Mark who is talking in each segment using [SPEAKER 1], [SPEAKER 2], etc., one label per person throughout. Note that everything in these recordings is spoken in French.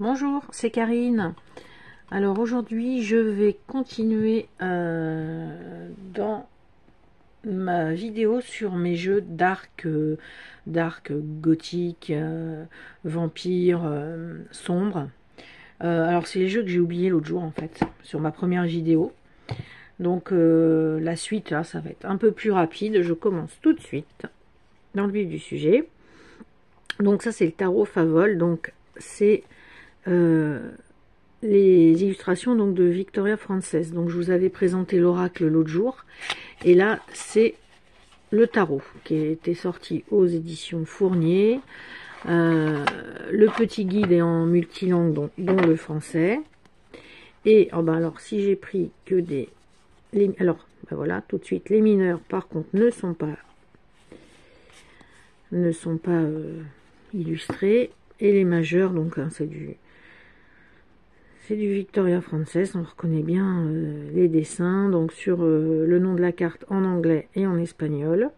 [SPEAKER 1] Bonjour, c'est Karine. Alors aujourd'hui, je vais continuer dans ma vidéo sur mes jeux dark, gothique, vampire, sombre. Alors c'est les jeux que j'ai oubliés l'autre jour en fait, sur ma première vidéo. Donc la suite là, ça va être un peu plus rapide. Je commence tout de suite dans le vif du sujet. Donc ça c'est le tarot Favol, donc c'est les illustrations donc de Victoria Frances. Donc je vous avais présenté l'oracle l'autre jour, et là c'est le tarot qui était sorti aux éditions Fournier. Le petit guide est en multilangue, dont le français. Et oh ben alors si j'ai pris que des... alors ben voilà, tout de suite, les mineurs par contre ne sont pas illustrés, et les majeurs, donc hein, c'est du Victoria Frances, on reconnaît bien les dessins, donc sur le nom de la carte en anglais et en espagnol.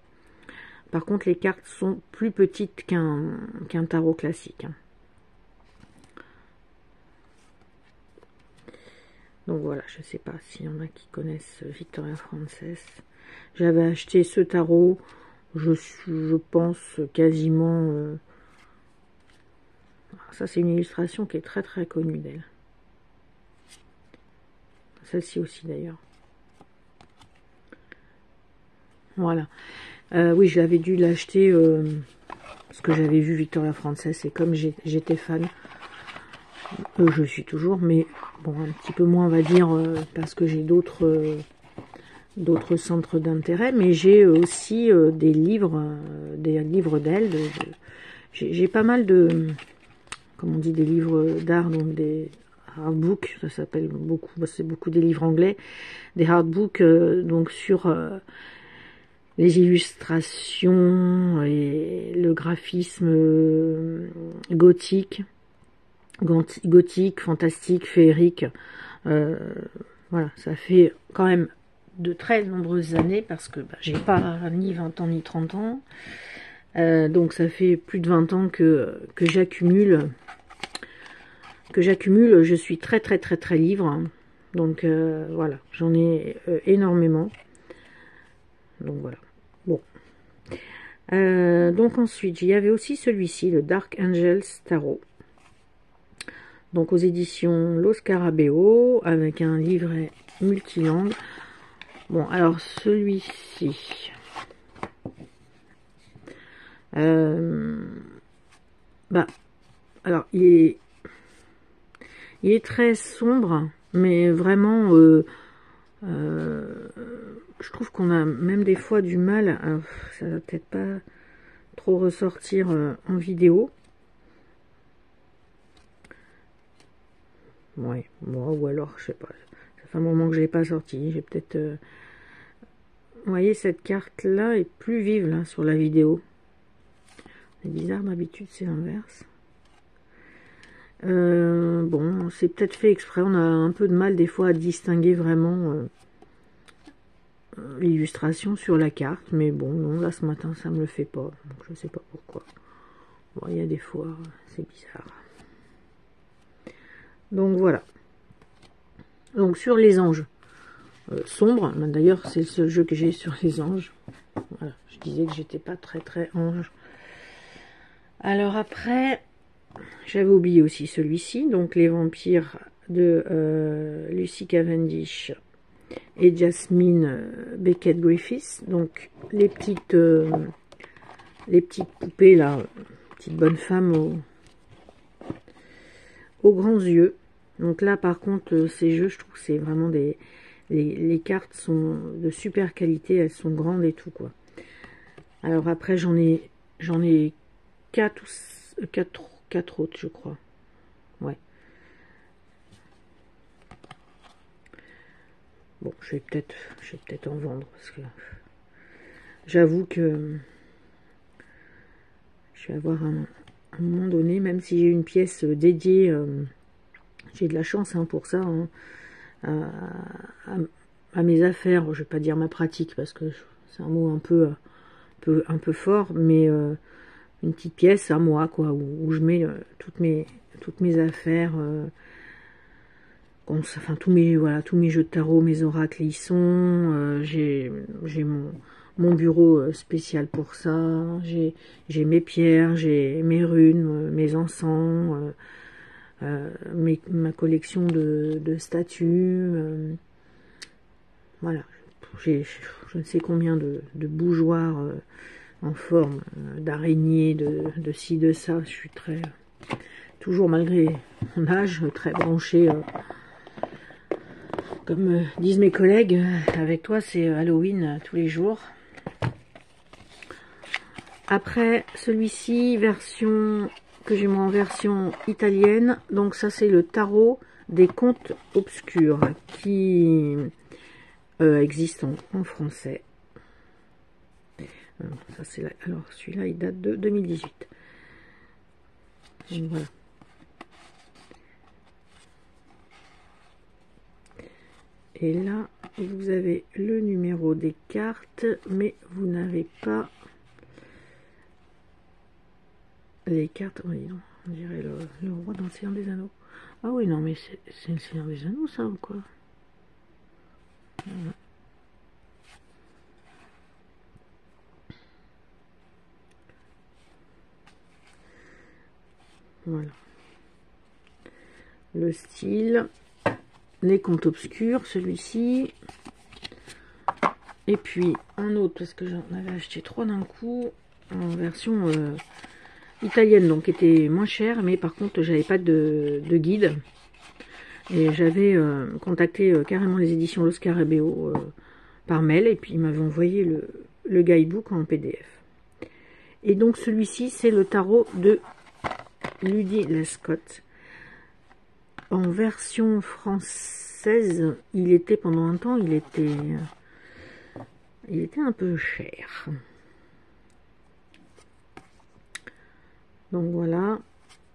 [SPEAKER 1] Par contre, les cartes sont plus petites qu'un tarot classique. Donc voilà, je ne sais pas s'il y en a qui connaissent Victoria Frances. J'avais acheté ce tarot, je pense quasiment... ça, c'est une illustration qui est très très connue d'elle. Celle-ci aussi d'ailleurs. Voilà. Oui, je l'avais dû l'acheter parce que j'avais vu Victoria Frances, et comme j'étais fan, je suis toujours, mais bon, un petit peu moins on va dire, parce que j'ai d'autres centres d'intérêt, mais j'ai aussi des livres d'elle. J'ai pas mal de, comme on dit, des livres d'art, donc des hardbooks, ça s'appelle beaucoup, c'est beaucoup des livres anglais, des hardbooks, donc sur les illustrations et le graphisme gothique, fantastique, féerique. Voilà, ça fait quand même de très nombreuses années, parce que j'ai pas ni 20 ans ni 30 ans. Donc ça fait plus de 20 ans que j'accumule. Je suis très livre. Donc voilà, j'en ai énormément. Donc voilà. Bon. Donc ensuite, il y avait aussi celui-ci, le Dark Angels Tarot. Donc aux éditions Lo Scarabeo, avec un livret multilangue. Bon, alors celui-ci... alors il est très sombre, mais vraiment... je trouve qu'on a même des fois du mal, ça va peut-être pas trop ressortir en vidéo. Ouais, moi, ou alors, je sais pas, ça fait un moment que je l'ai pas sorti, j'ai peut-être... Vous voyez, cette carte-là est plus vive, là, sur la vidéo. C'est bizarre, d'habitude, c'est l'inverse. Bon, c'est peut-être fait exprès, on a un peu de mal, des fois, à distinguer vraiment... l'illustration sur la carte, mais bon, non, là ce matin ça me le fait pas, donc je sais pas pourquoi. Bon, il y a des fois, c'est bizarre. Donc voilà. Donc sur les anges sombres, d'ailleurs c'est le seul jeu que j'ai sur les anges. Voilà, je disais que j'étais pas très ange. Alors après, j'avais oublié aussi celui-ci, donc les vampires de Lucy Cavendish et Jasmine Beckett Griffiths. Donc les petites poupées là, petites bonnes femmes aux grands yeux. Donc là par contre ces jeux, je trouve que c'est vraiment des... Les cartes sont de super qualité, elles sont grandes et tout quoi. Alors après j'en ai 4 autres je crois. Ouais. Bon, je vais peut-être en vendre, parce que j'avoue que je vais avoir un moment donné, même si j'ai une pièce dédiée, j'ai de la chance hein, pour ça, hein, à mes affaires. Je vais pas dire ma pratique, parce que c'est un mot un peu fort, mais une petite pièce à moi, quoi, où je mets toutes mes affaires, enfin tous mes jeux de tarot, mes oracles y sont. J'ai mon bureau spécial pour ça. J'ai mes pierres, j'ai mes runes, mes encens, ma collection de statues. Voilà, j'ai je ne sais combien de bougeoirs en forme d'araignée, de ci, de ça. Je suis toujours malgré mon âge, très branchée. Comme disent mes collègues, avec toi c'est Halloween tous les jours. Après celui-ci, version que j'ai moi en version italienne, donc ça c'est le tarot des contes obscurs qui existe en français. Alors celui-là il date de 2018. Donc voilà. Et là vous avez le numéro des cartes, mais vous n'avez pas les cartes. Oui, non, on dirait le roi dans le Seigneur des Anneaux. Ah oui, non, mais c'est le Seigneur des Anneaux, ça, ou quoi? Voilà. Voilà. Le style, les contes obscurs, celui-ci. Et puis un autre, parce que j'en avais acheté 3 d'un coup, en version italienne, donc qui était moins cher, mais par contre j'avais pas de guide. Et j'avais contacté carrément les éditions Lo Scarabeo par mail, et puis ils m'avaient envoyé le guidebook en PDF. Et donc celui-ci, c'est le tarot de Ludie Lescott. En version française, il était pendant un temps, il était un peu cher. Donc voilà.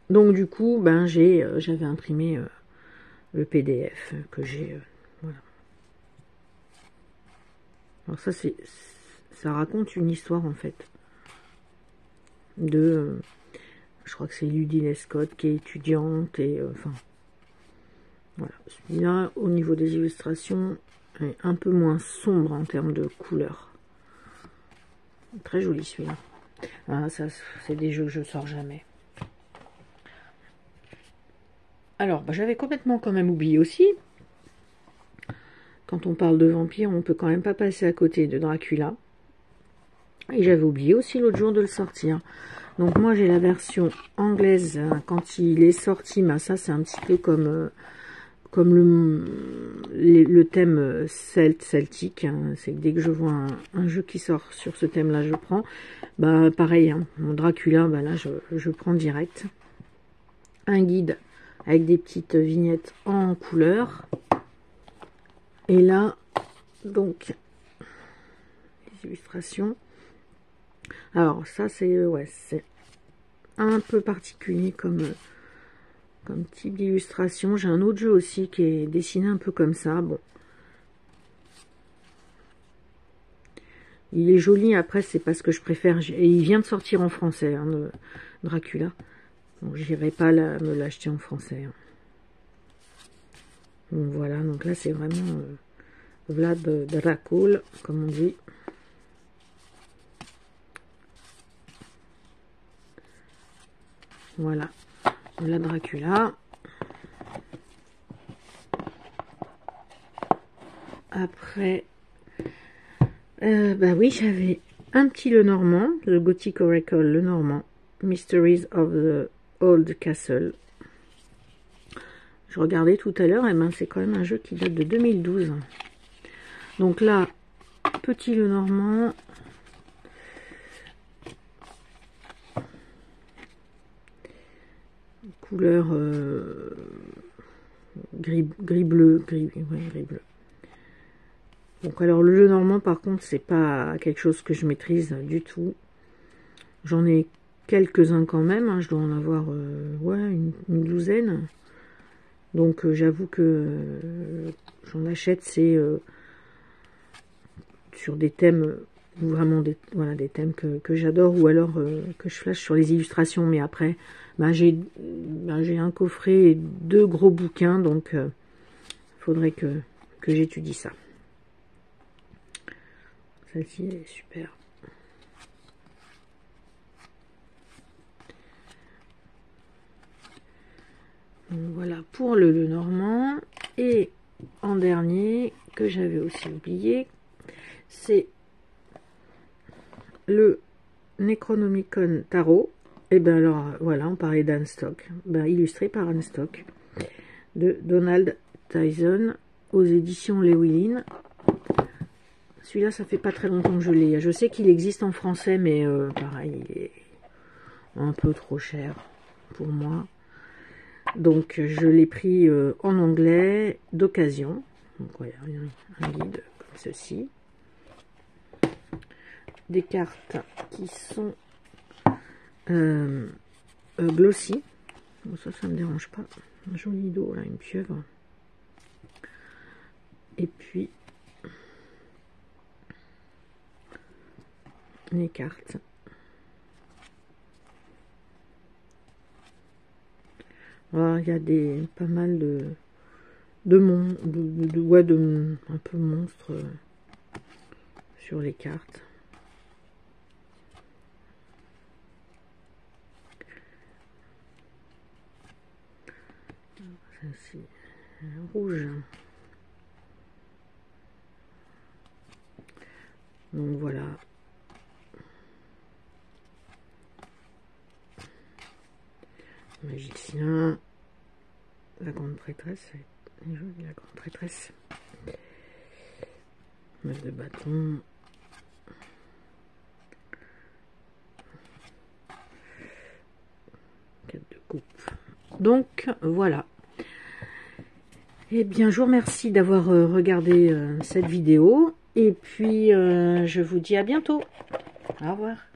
[SPEAKER 1] Donc du coup, ben j'avais imprimé le PDF que j'ai. Voilà. Alors ça raconte une histoire en fait de, je crois que c'est Ludie Lescott qui est étudiante et enfin voilà. Celui-là, au niveau des illustrations, est un peu moins sombre en termes de couleurs. Très joli celui-là. Ah, ça, c'est des jeux que je sors jamais. Alors, bah, j'avais complètement quand même oublié aussi. Quand on parle de vampires, on peut quand même pas passer à côté de Dracula. Et j'avais oublié aussi l'autre jour de le sortir. Donc moi j'ai la version anglaise quand il est sorti. Mais ça c'est un petit peu comme le thème celtique. Hein. C'est que dès que je vois un jeu qui sort sur ce thème-là, je prends. Bah pareil, hein. Mon Dracula, bah là je prends direct. Un guide avec des petites vignettes en couleur. Et là, donc, les illustrations. Alors ça c'est c'est un peu particulier comme type d'illustration. J'ai un autre jeu aussi qui est dessiné un peu comme ça. Bon, il est joli. Après c'est pas ce que je préfère. Et il vient de sortir en français, hein, Dracula. Donc j'irai pas me l'acheter en français. Hein. Donc voilà. Donc là c'est vraiment Vlad Dracul, comme on dit. Voilà, la Dracula. Après, bah oui, j'avais un petit Lenormand, le Gothic Oracle Lenormand, Mysteries of the Old Castle. Je regardais tout à l'heure, et ben c'est quand même un jeu qui date de 2012. Donc là, petit Lenormand. Couleur gris bleu, gris bleu. Donc alors le Lenormand par contre c'est pas quelque chose que je maîtrise du tout. J'en ai quelques-uns quand même, hein. Je dois en avoir ouais, une douzaine. Donc j'avoue que j'en achète, c'est sur des thèmes vraiment voilà, des thèmes que j'adore, ou alors que je flash sur les illustrations. Mais après, j'ai un coffret et 2 gros bouquins, donc faudrait que j'étudie ça. Celle-ci est super. Donc voilà pour le normand. Et en dernier, que j'avais aussi oublié, c'est le Necronomicon Tarot. Et ben alors voilà, on parlait d'Anne Stock, illustré par Anne Stock, de Donald Tyson, aux éditions Llewellyn. Celui-là, ça fait pas très longtemps que je l'ai. Je sais qu'il existe en français, mais pareil, il est un peu trop cher pour moi. Donc je l'ai pris en anglais d'occasion. Donc voilà, un guide comme ceci. Des cartes qui sont glossy. Bon, ça me dérange pas. Un joli dos, là, une pieuvre. Et puis les cartes. Voilà, il y a pas mal de un peu monstres sur les cartes. C'est rouge. Donc voilà. Magicien. La grande prêtresse. Elle est jolie, la grande prêtresse. Neuf de bâton. Quatre de coupe. Donc voilà. Eh bien, je vous remercie d'avoir regardé cette vidéo. Et puis, je vous dis à bientôt. Au revoir.